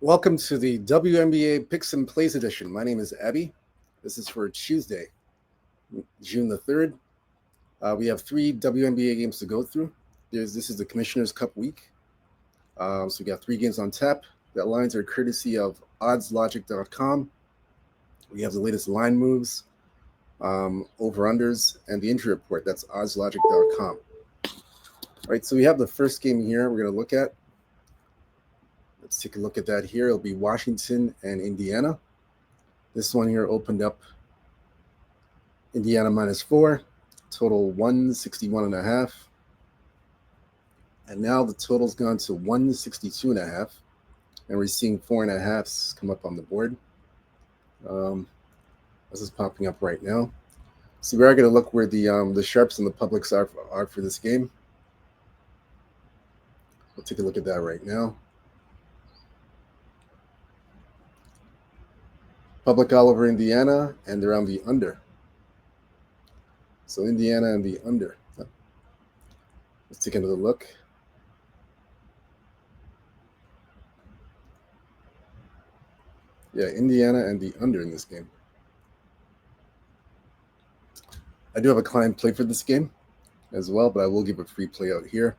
Welcome to the WNBA Picks and Plays edition. My name is Abby. This is for Tuesday, June the 3rd. We have three WNBA games to go through. This is the Commissioner's Cup week. So we got three games on tap. The lines are courtesy of oddslogic.com. We have the latest line moves, over-unders, and the injury report. That's oddslogic.com. All right, so we have the first game here we're going to look at. Let's take a look at that here. It'll be Washington and Indiana. This one here opened up Indiana -4, total 161.5. And now the total's gone to 162.5. And we're seeing 4.5s come up on the board. This is popping up right now. So we are going to look where the sharps and the publics are for this game. We'll take a look at that right now. Public all over Indiana, and they're on the under. So Indiana and the under. Let's take another look. Yeah, Indiana and the under in this game. I do have a client play for this game as well, but I will give a free play out here.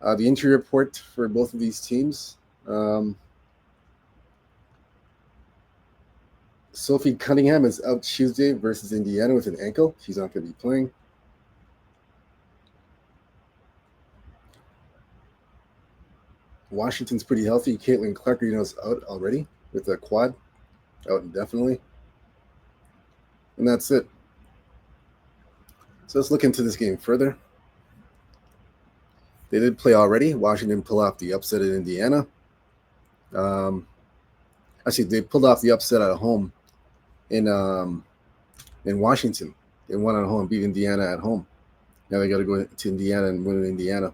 The injury report for both of these teams. Sophie Cunningham is out Tuesday versus Indiana with an ankle. She's not going to be playing. Washington's pretty healthy. Caitlin Clark, is out already with a quad, out indefinitely. And that's it. So let's look into this game further. They did play already. Washington pulled off the upset at Indiana. Actually, they pulled off the upset at home in Washington. They won at home, beat Indiana at home. Now they got to go to Indiana and win in Indiana.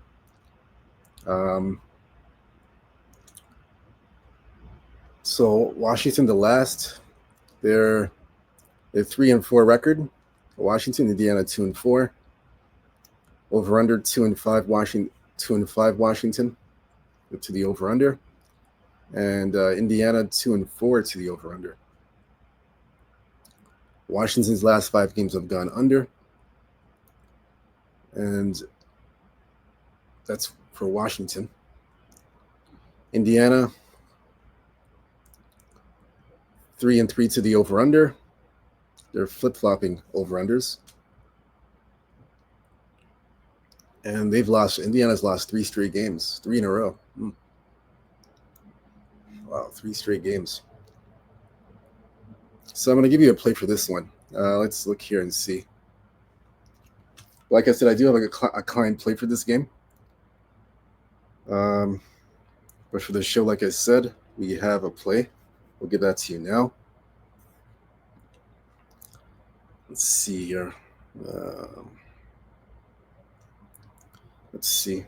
So Washington, the last, they're 3-4 record. Washington, Indiana 2-4. Over under 2-5 Washington. 2-5 Washington to the over under, and Indiana 2-4 to the over under. Washington's last 5 games have gone under, and that's for Washington. Indiana 3-3 to the over under. They're flip flopping over unders. And Indiana's lost 3 straight games, 3 in a row. Wow, 3 straight games. So I'm going to give you a play for this one. Let's look here and see. Like I said, I do have a client play for this game. But for the show, like I said, we have a play. We'll give that to you now. Let's see here. Let's see.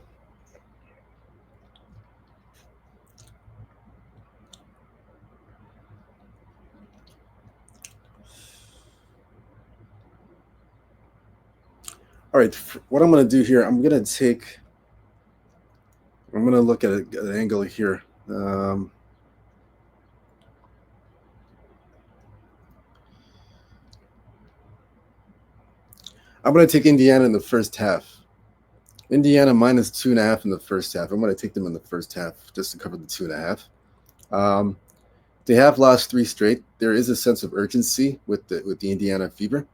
All right, what I'm going to do here, I'm going to look at an angle here. I'm going to take Indiana in the first half. Indiana -2.5 in the first half. I'm going to take them in the first half just to cover the 2.5. They have lost 3 straight. There is a sense of urgency with the Indiana Fever.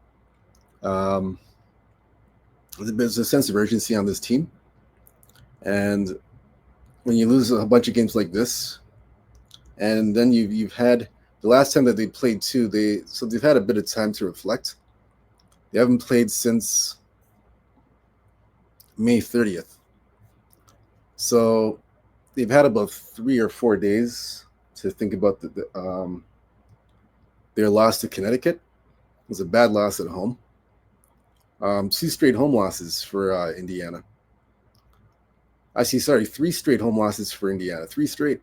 There's a sense of urgency on this team, and when you lose a bunch of games like this, and then you've had the last time that they played too, they've had a bit of time to reflect. They haven't played since May 30th. So they've had about 3 or 4 days to think about their loss to Connecticut. It was a bad loss at home. 2 straight home losses for Indiana. Actually, sorry, 3 straight home losses for Indiana. 3 straight.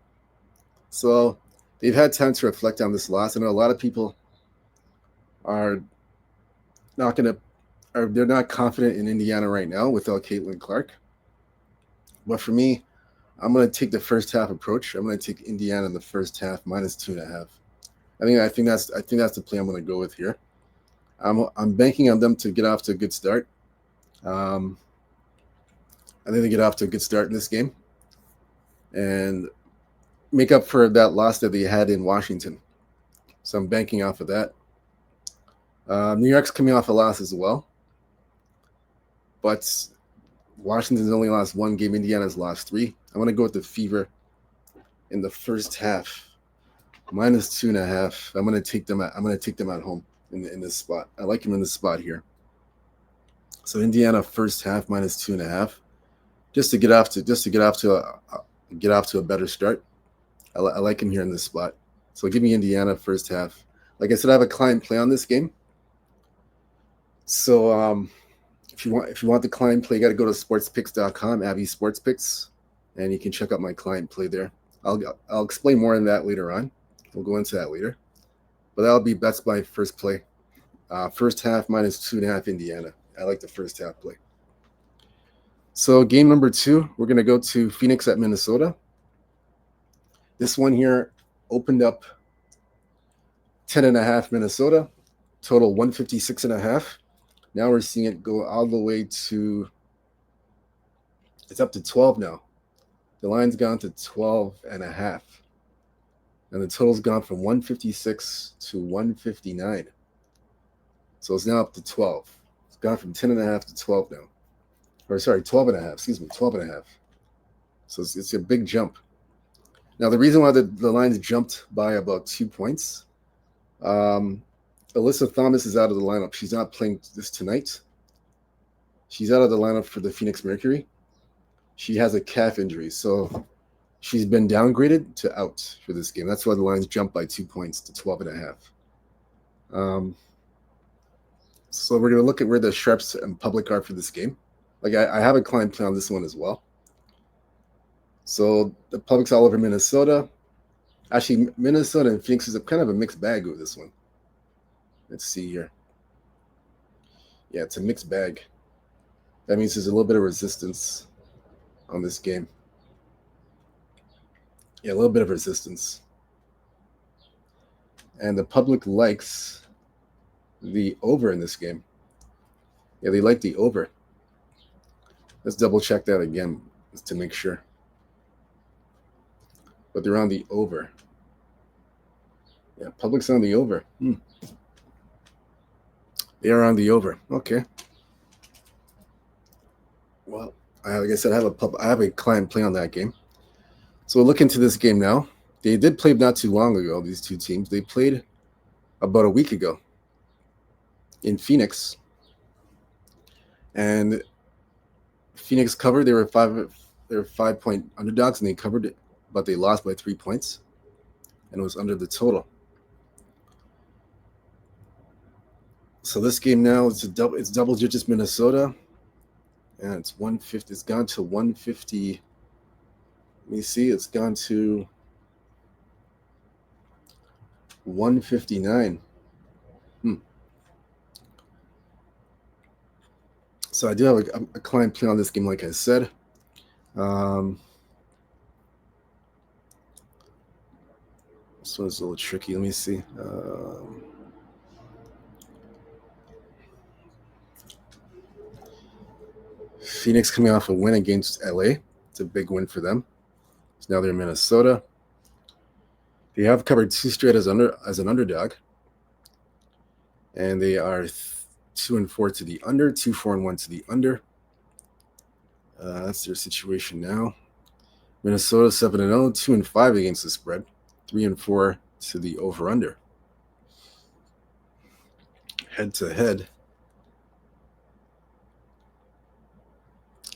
So they've had time to reflect on this loss. I know a lot of people are they're not confident in Indiana right now without Caitlin Clark. But for me, I'm going to take the first half approach. I'm going to take Indiana in the first half minus 2.5. I think that's the play I'm going to go with here. I'm banking on them to get off to a good start. I think they get off to a good start in this game and make up for that loss that they had in Washington. So I'm banking off of that. New York's coming off a loss as well, but Washington's only lost one game. Indiana's lost 3. I'm going to go with the Fever in the first half, minus 2.5. I'm going to take them at home in this spot. I like them in this spot here. So Indiana first half minus 2.5, just to get off to a better start. I like him here in this spot. So give me Indiana first half. Like I said, I have a client play on this game. So if you want the client play, you got to go to sportspicks.com, Abby Sports Picks, and you can check out my client play there. I'll explain more on that later on. We'll go into that later. But that's my first play. First half minus 2.5 Indiana. I like the first half play. So game number 2, we're going to go to Phoenix at Minnesota. This one here opened up 10.5 Minnesota, total 156.5. Now we're seeing it go all the way to, it's up to 12 now. The line's gone to 12.5. And the total's gone from 156 to 159. So it's now up to 12. It's gone from 10.5 to 12 now. Or sorry, 12.5. Excuse me, 12.5. So it's a big jump. Now, the reason why the lines jumped by about 2 points, Alyssa Thomas is out of the lineup. She's not playing this tonight. She's out of the lineup for the Phoenix Mercury. She has a calf injury, so she's been downgraded to out for this game. That's why the lines jumped by 2 points to 12.5. So we're going to look at where the sharps and public are for this game. Like I have a client play on this one as well. So the public's all over Minnesota. Actually, Minnesota and Phoenix is kind of a mixed bag with this one. Let's see here. Yeah, it's a mixed bag. That means there's a little bit of resistance on this game. Yeah, a little bit of resistance. And the public likes the over in this game. Yeah, they like the over. Let's double check that again just to make sure. But they're on the over. Yeah, public's on the over. They are on the over. Okay. Well, like I said, I have a client play on that game. So we'll look into this game now. They did play not too long ago, these two teams. They played about a week ago in Phoenix. And Phoenix covered. They were 5-point underdogs, and they covered it, but they lost by 3 points. And it was under the total. So this game now it's double digits Minnesota, and it's 150. It's gone to 150. Let me see. It's gone to 159. So I do have a client play on this game, like I said. This one's a little tricky. Let me see. Phoenix coming off a win against LA. It's a big win for them. So now they're in Minnesota. They have covered 2 straight as an underdog. And they are 2-4 to the under, 2-4-1 to the under. That's their situation now. Minnesota 7-0, 2-5 against the spread, 3-4 to the over/under. Head to head.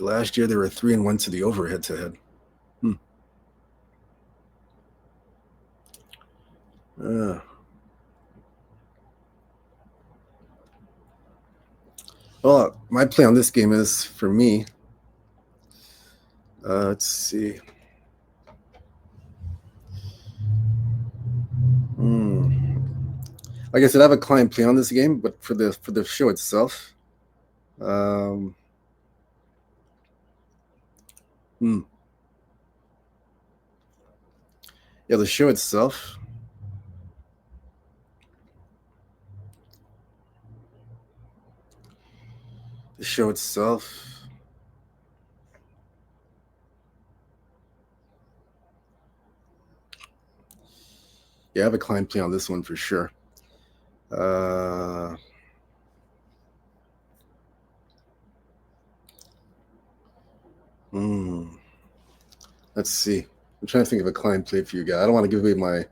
Last year they were 3-1 to the over head to head. Well, my play on this game is, for me, let's see. Like I said, I have a client play on this game, but for the show itself, Yeah, the show itself. The show itself. Yeah, I have a client play on this one for sure. Let's see. I'm trying to think of a client play for you guys. I don't want to give away my.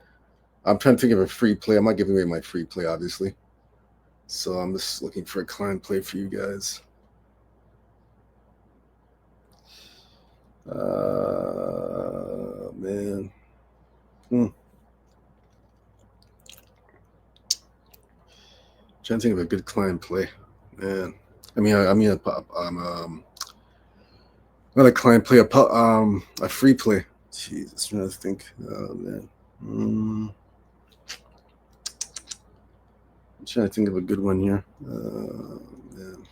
I'm trying to think of a free play. I'm not giving away my free play, obviously. So I'm just looking for a client play for you guys. Man. Trying to think of a good client play. Man. Not a client play, a free play. Jesus, trying to think. Oh man. I'm trying to think of a good one here. Man.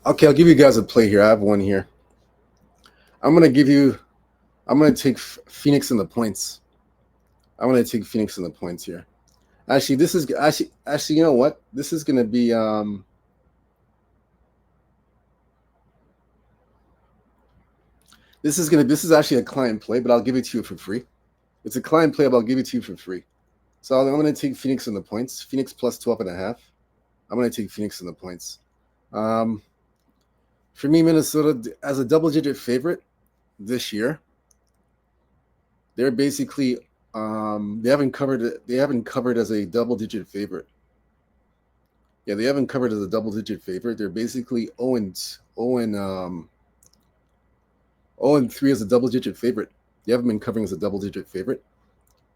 Okay, I'll give you guys a play here. I have one here. I'm gonna take Phoenix in the points. I'm gonna take Phoenix in the points here. Actually, this is actually, you know what? This is gonna be this is actually a client play, but I'll give it to you for free. It's a client play, but I'll give it to you for free. So I'm gonna take Phoenix in the points. Phoenix plus 12.5. I'm gonna take Phoenix in the points. For me, Minnesota as a double-digit favorite this year. They're basically they haven't covered as a double-digit favorite. Yeah, they haven't covered as a double-digit favorite. They're basically 0-3 as a double-digit favorite. They haven't been covering as a double-digit favorite.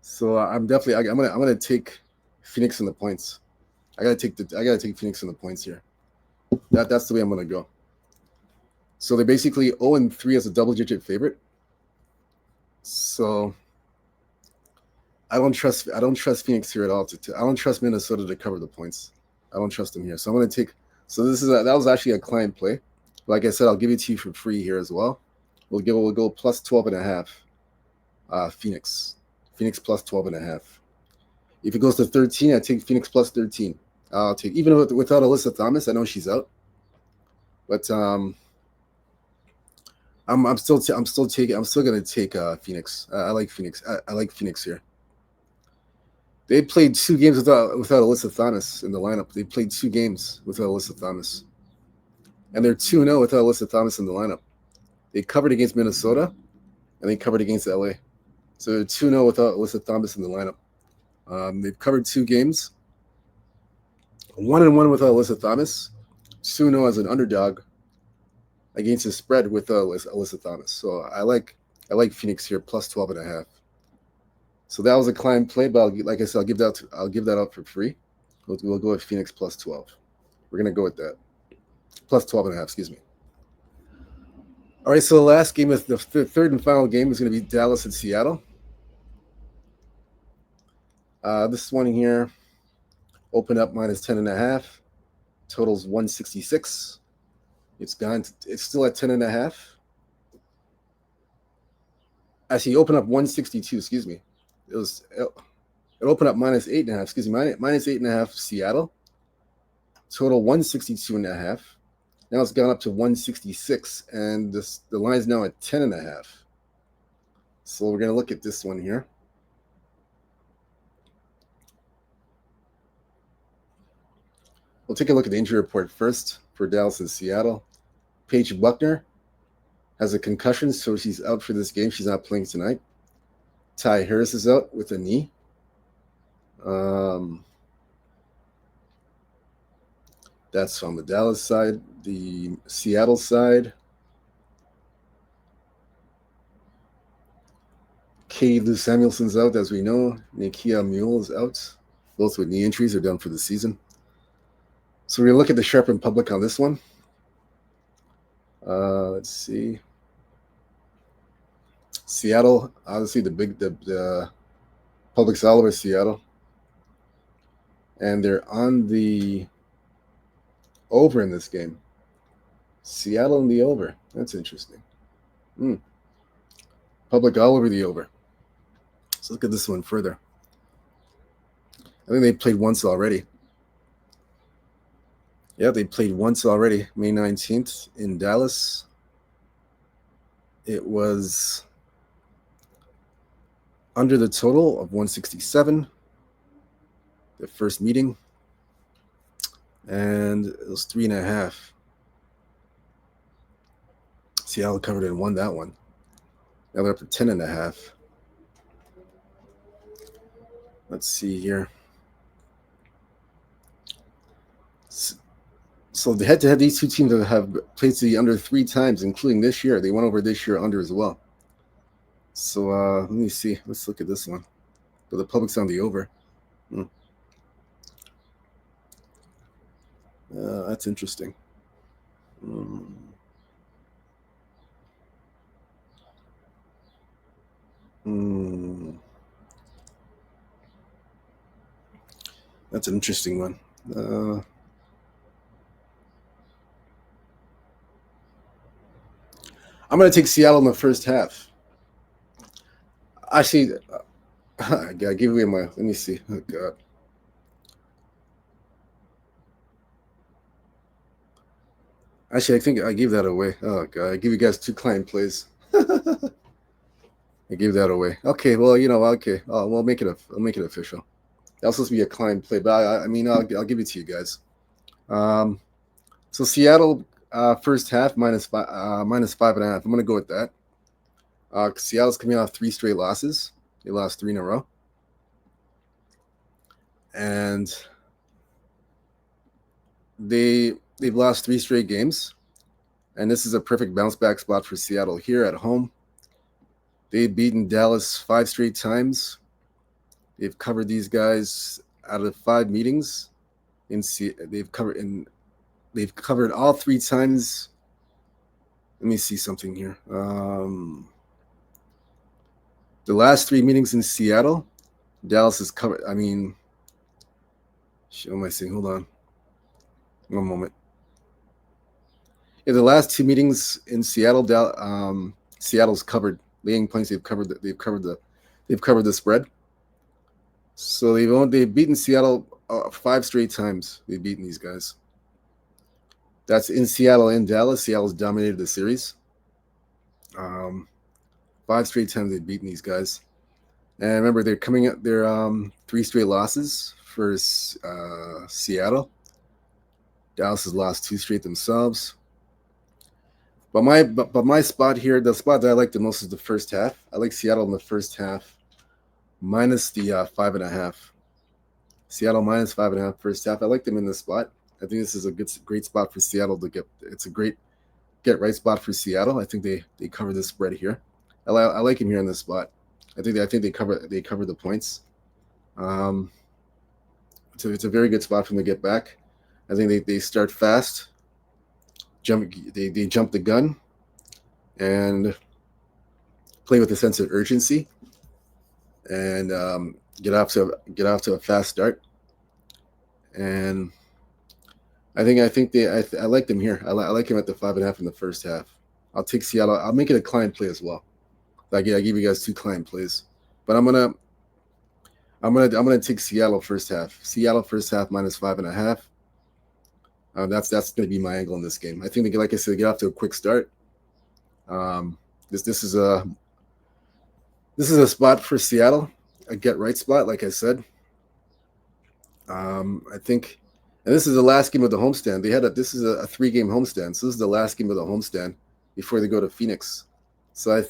So I'm gonna take Phoenix in the points. I gotta take Phoenix in the points here. That's the way I'm gonna go. So they're basically 0-3 as a double-digit favorite. So I don't trust Phoenix here at all. I don't trust Minnesota to cover the points. I don't trust them here. So I'm going to take. So that was actually a client play. Like I said, I'll give it to you for free here as well. We'll go plus 12.5. Phoenix plus 12.5. If it goes to 13, I take Phoenix plus 13. I'll take even without Alyssa Thomas. I know she's out, but I'm still going to take Phoenix. I like Phoenix. I like Phoenix here. They played 2 games without Alyssa Thomas in the lineup. They played 2 games without Alyssa Thomas, and they're 2-0 without Alyssa Thomas in the lineup. They covered against Minnesota, and they covered against LA. So they're 2-0 without Alyssa Thomas in the lineup. They've covered 2 games, 1-1 without Alyssa Thomas, 2-0 as an underdog against the spread with Alyssa Thomas. So I like Phoenix here plus 12.5. So that was a client play, but like I said, I'll give that out for free. We'll go with Phoenix plus 12. We're gonna go with that. Plus 12.5, excuse me. All right, so the last game is the third and final game is going to be Dallas and Seattle. This one here opened up minus 10.5. Totals 166. It's still at 10.5. Actually, opened up 162. Excuse me. It opened up minus 8.5. Excuse me, minus 8.5. Seattle. Total 162.5. Now it's gone up to 166, and the line is now at 10.5. So we're gonna look at this one here. We'll take a look at the injury report first for Dallas and Seattle. Paige Buckner has a concussion, so she's out for this game. She's not playing tonight. Ty Harris is out with a knee. That's on the Dallas side. The Seattle side, Katie Lou Samuelson's out, as we know. Nikia Mule is out. Both with knee injuries are done for the season. So we're going to look at the sharpened public on this one. Let's see. Seattle, obviously the public's all over Seattle. And they're on the over in this game. Seattle in the over. That's interesting. Public all over the over. So look at this one further. I think they played once already. Yeah, they played once already. May 19th in Dallas. It was under the total of 167. The first meeting. And it was 3.5. Seattle covered and won that one. Now they're up to 10.5. Let's see here. So the head-to-head, these two teams have played to the under 3 times, including this year. They went over this year under as well. So let me see. Let's look at this one. But the public's on the over. That's interesting. That's an interesting one. I'm going to take Seattle in the first half. Actually, I give away my. Let me see. Oh God. Actually, I think I gave that away. Oh God, I give you guys 2 client plays. I gave that away. Okay, well, okay. We'll make it. I'll make it official. That was supposed to be a client play, but I'll give it to you guys. So Seattle first half minus 5.5. I'm gonna go with that. Seattle's coming off 3 straight losses. They lost 3 in a row, and they've lost 3 straight games. And this is a perfect bounce back spot for Seattle here at home. They've beaten Dallas 5 straight times. They've covered these guys out of 5 meetings. They've covered all 3 times. Let me see something here. The last 3 meetings in Seattle, Dallas has covered. What am I saying? Hold on. One moment. In the last 2 meetings in Seattle, Seattle's covered laying points. They've covered the spread. So they've beaten Seattle 5 straight times. They've beaten these guys. That's in Seattle and Dallas. Seattle's dominated the series. 5 straight times they've beaten these guys. And remember, they're coming up. They're 3 straight losses for Seattle. Dallas has lost 2 straight themselves. But my spot here, the spot that I like the most is the first half. I like Seattle in the first half, minus the 5.5. Seattle minus 5.5 first half. I like them in this spot. I think this is a great spot for Seattle to get. It's a great get right spot for Seattle. I think they cover this spread here. I like him here in this spot. I think they cover the points. So it's a very good spot for them to get back. I think they start fast. They jump the gun and play with a sense of urgency and get off to a fast start. And I like them here. I like him at the 5.5 in the first half. I'll take Seattle. I'll make it a client play as well. I give you guys 2 client plays, but I'm gonna take Seattle first half. Seattle first half minus 5.5. That's going to be my angle in this game. I think like I said, get off to a quick start. This is a spot for Seattle, a get right spot, like I said. I think, and this is the last game of the homestand. This is a 3-game homestand, so this is the last game of the homestand before they go to Phoenix. So I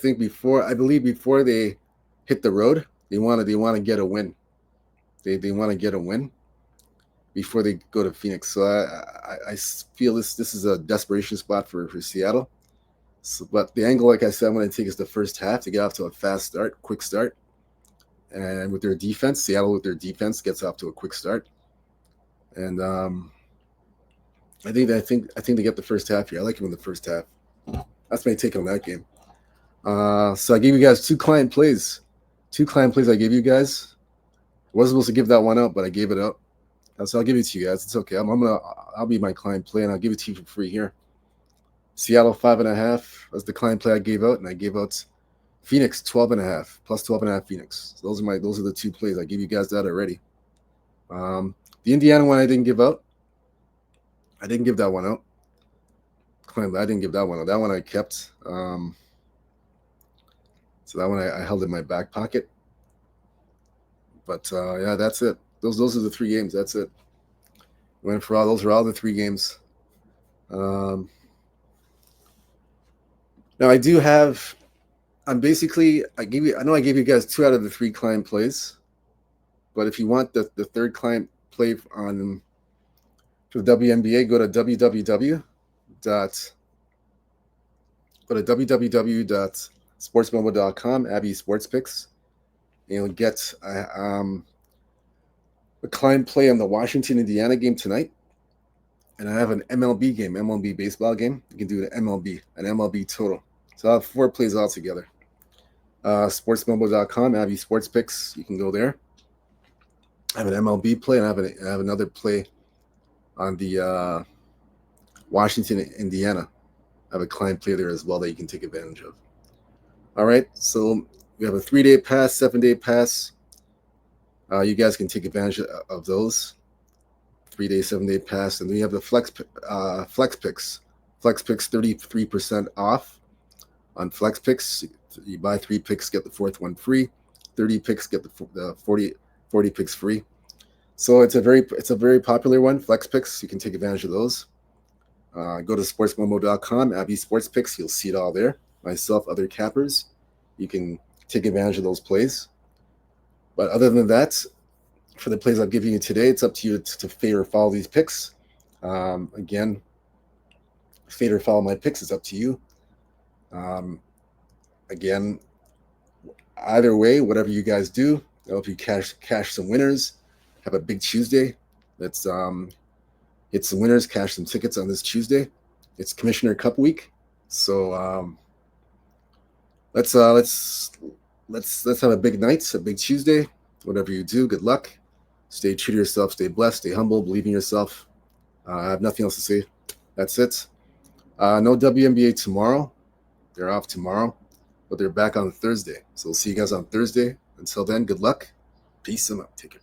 believe before they hit the road, they want to get a win. They want to get a win before they go to Phoenix. So I feel this is a desperation spot for Seattle. So, but the angle, like I said, I'm going to take is the first half to get off to a quick start. And with their defense, Seattle with their defense gets off to a quick start. And I think they get the first half here. I like them in the first half. That's my take on that game. So I gave you guys 2 client plays. 2 client plays I gave you guys. I wasn't supposed to give that one out, but I gave it up. So I'll give it to you guys. It's okay. I'll be my client play, and I'll give it to you for free here. Seattle 5.5. That's the client play I gave out, and I gave out Phoenix 12.5 plus 12.5 Phoenix. So those are the two plays. I gave you guys that already. The Indiana one I didn't give out. I didn't give that one out. I didn't give that one out. That one I kept. So that one I held in my back pocket. But yeah, that's it. Those are the three games. That's it. Went for all. Those are all the three games. Now I do have. I know I gave you guys 2 out of the 3 client plays. But if you want the third client play for the WNBA, go to www.sportsmobile.com, Abby Sports Picks, and you'll get a client play on the Washington Indiana game tonight. And I have an MLB game, MLB baseball game. You can do an MLB total. So I have 4 plays altogether. Sportsmobile.com, Abby Sports Picks. You can go there. I have an MLB play, and I have another play on the Washington, Indiana. I have a client play there as well that you can take advantage of. All right, so we have a 3-day pass, 7-day pass. You guys can take advantage of those. 3-day, 7-day pass, and then you have the flex picks. Flex picks 33% off on flex picks. You buy 3 picks, get the 4th one free. 30 picks, get the 40 picks free. So it's a very popular one. Flex picks, you can take advantage of those. Go to sportsmomo.com, Abby Sports Picks. You'll see it all there. Myself, other cappers, you can take advantage of those plays. But other than that, for the plays I'm giving you today, it's up to you to fade or follow these picks. Again, fade or follow my picks is up to you. Again, either way, whatever you guys do, I hope you cash some winners. Have a big Tuesday. Let's hit some winners, cash some tickets on this Tuesday. It's Commissioner Cup week, so let's have a big night, a big Tuesday. Whatever you do, good luck. Stay true to yourself. Stay blessed. Stay humble. Believe in yourself. I have nothing else to say. That's it. No WNBA tomorrow. They're off tomorrow, but they're back on Thursday. So we'll see you guys on Thursday. Until then, good luck. Peace and out. Take care.